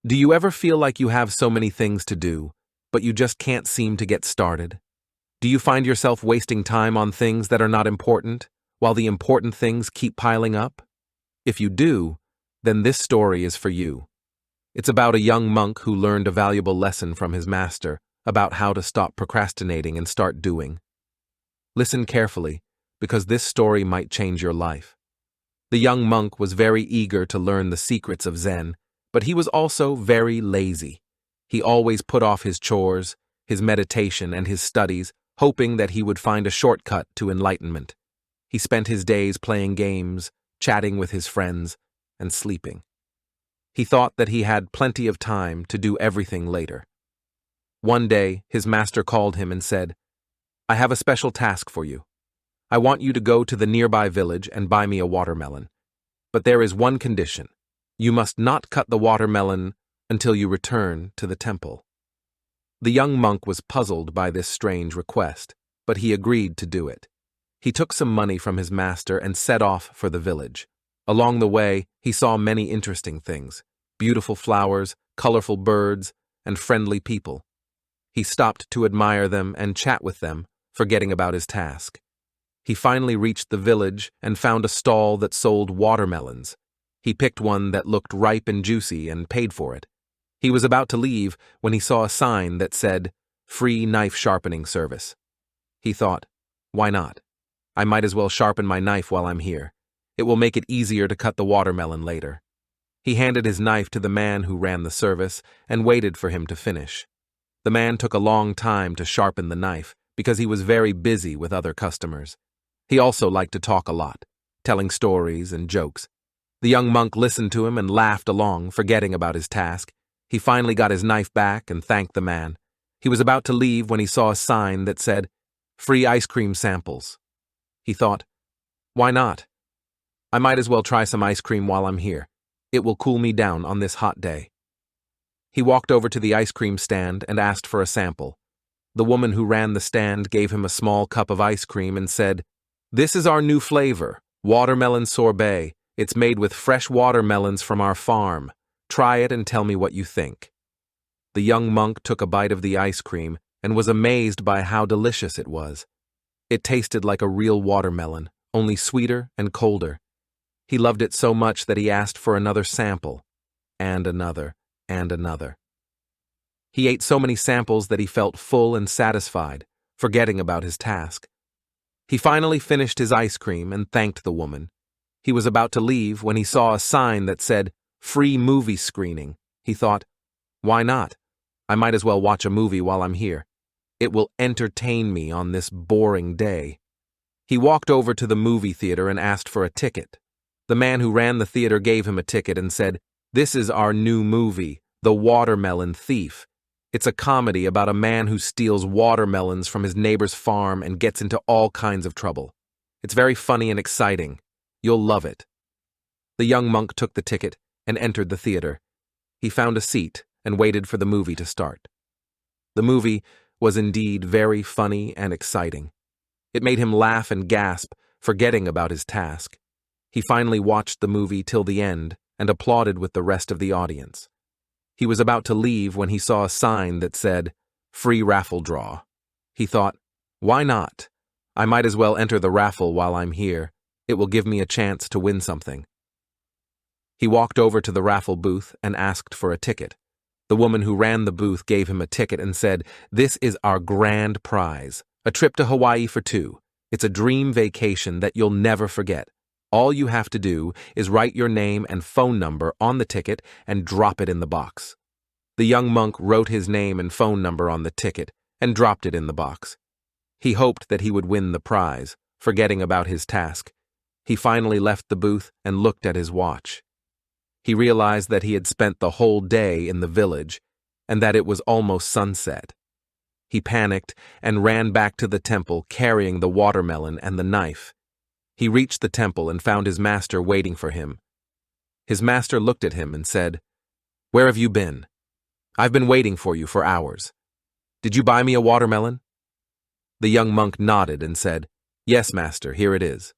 Do you ever feel like you have so many things to do, but you just can't seem to get started? Do you find yourself wasting time on things that are not important, while the important things keep piling up? If you do, then this story is for you. It's about a young monk who learned a valuable lesson from his master about how to stop procrastinating and start doing. Listen carefully, because this story might change your life. The young monk was very eager to learn the secrets of Zen, but he was also very lazy. He always put off his chores, his meditation, and his studies, hoping that he would find a shortcut to enlightenment. He spent his days playing games, chatting with his friends, and sleeping. He thought that he had plenty of time to do everything later. One day, his master called him and said, "I have a special task for you. I want you to go to the nearby village and buy me a watermelon. But there is one condition. You must not cut the watermelon until you return to the temple." The young monk was puzzled by this strange request, but he agreed to do it. He took some money from his master and set off for the village. Along the way, he saw many interesting things: beautiful flowers, colorful birds, and friendly people. He stopped to admire them and chat with them, forgetting about his task. He finally reached the village and found a stall that sold watermelons. He picked one that looked ripe and juicy and paid for it. He was about to leave when he saw a sign that said, "Free knife sharpening service." He thought, why not? I might as well sharpen my knife while I'm here. It will make it easier to cut the watermelon later. He handed his knife to the man who ran the service and waited for him to finish. The man took a long time to sharpen the knife because he was very busy with other customers. He also liked to talk a lot, telling stories and jokes. The young monk listened to him and laughed along, forgetting about his task. He finally got his knife back and thanked the man. He was about to leave when he saw a sign that said, "Free ice cream samples." He thought, why not? I might as well try some ice cream while I'm here. It will cool me down on this hot day. He walked over to the ice cream stand and asked for a sample. The woman who ran the stand gave him a small cup of ice cream and said, "This is our new flavor, watermelon sorbet. It's made with fresh watermelons from our farm. Try it and tell me what you think." The young monk took a bite of the ice cream and was amazed by how delicious it was. It tasted like a real watermelon, only sweeter and colder. He loved it so much that he asked for another sample, and another, and another. He ate so many samples that he felt full and satisfied, forgetting about his task. He finally finished his ice cream and thanked the woman. He was about to leave when he saw a sign that said, "Free movie screening." He thought, why not? I might as well watch a movie while I'm here. It will entertain me on this boring day. He walked over to the movie theater and asked for a ticket. The man who ran the theater gave him a ticket and said, "This is our new movie, The Watermelon Thief. It's a comedy about a man who steals watermelons from his neighbor's farm and gets into all kinds of trouble. It's very funny and exciting. You'll love it." The young monk took the ticket and entered the theater. He found a seat and waited for the movie to start. The movie was indeed very funny and exciting. It made him laugh and gasp, forgetting about his task. He finally watched the movie till the end and applauded with the rest of the audience. He was about to leave when he saw a sign that said, "Free raffle draw." He thought, why not? I might as well enter the raffle while I'm here. It will give me a chance to win something. He walked over to the raffle booth and asked for a ticket. The woman who ran the booth gave him a ticket and said, "This is our grand prize, a trip to Hawaii for two. It's a dream vacation that you'll never forget. All you have to do is write your name and phone number on the ticket and drop it in the box." The young monk wrote his name and phone number on the ticket and dropped it in the box. He hoped that he would win the prize, forgetting about his task. He finally left the booth and looked at his watch. He realized that he had spent the whole day in the village and that it was almost sunset. He panicked and ran back to the temple carrying the watermelon and the knife. He reached the temple and found his master waiting for him. His master looked at him and said, "Where have you been? I've been waiting for you for hours. Did you buy me a watermelon?" The young monk nodded and said, "Yes, master, here it is."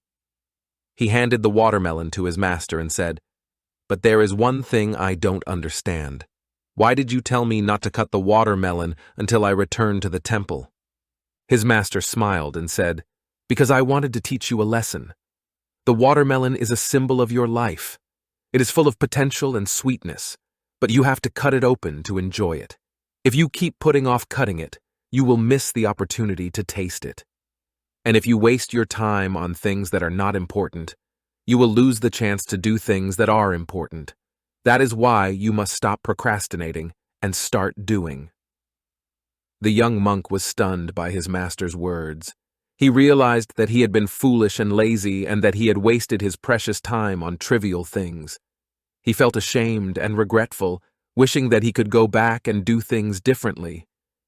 He handed the watermelon to his master and said, "But there is one thing I don't understand. Why did you tell me not to cut the watermelon until I returned to the temple?" His master smiled and said, "Because I wanted to teach you a lesson. The watermelon is a symbol of your life. It is full of potential and sweetness, but you have to cut it open to enjoy it. If you keep putting off cutting it, you will miss the opportunity to taste it. And if you waste your time on things that are not important, you will lose the chance to do things that are important. That is why you must stop procrastinating and start doing." The young monk was stunned by his master's words. He realized that he had been foolish and lazy and that he had wasted his precious time on trivial things. He felt ashamed and regretful, wishing that he could go back and do things differently.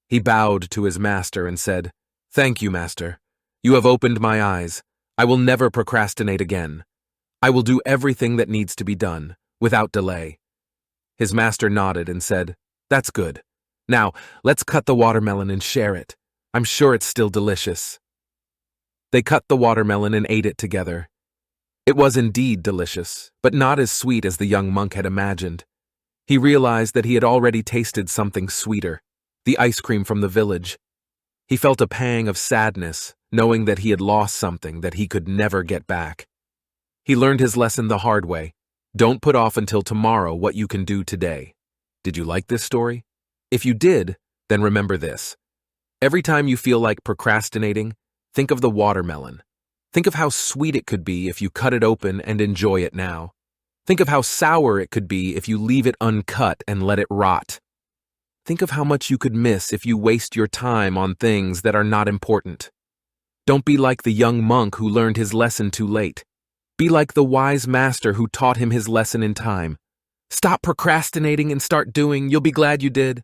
He bowed to his master and said, "Thank you, master. You have opened my eyes. I will never procrastinate again. I will do everything that needs to be done, without delay." His master nodded and said, "That's good. Now, let's cut the watermelon and share it. I'm sure it's still delicious." They cut the watermelon and ate it together. It was indeed delicious, but not as sweet as the young monk had imagined. He realized that he had already tasted something sweeter, the ice cream from the village. He felt a pang of sadness, knowing that he had lost something that he could never get back. He learned his lesson the hard way. Don't put off until tomorrow what you can do today. Did you like this story? If you did, then remember this. Every time you feel like procrastinating, think of the watermelon. Think of how sweet it could be if you cut it open and enjoy it now. Think of how sour it could be if you leave it uncut and let it rot. Think of how much you could miss if you waste your time on things that are not important. Don't be like the young monk who learned his lesson too late. Be like the wise master who taught him his lesson in time. Stop procrastinating and start doing. You'll be glad you did.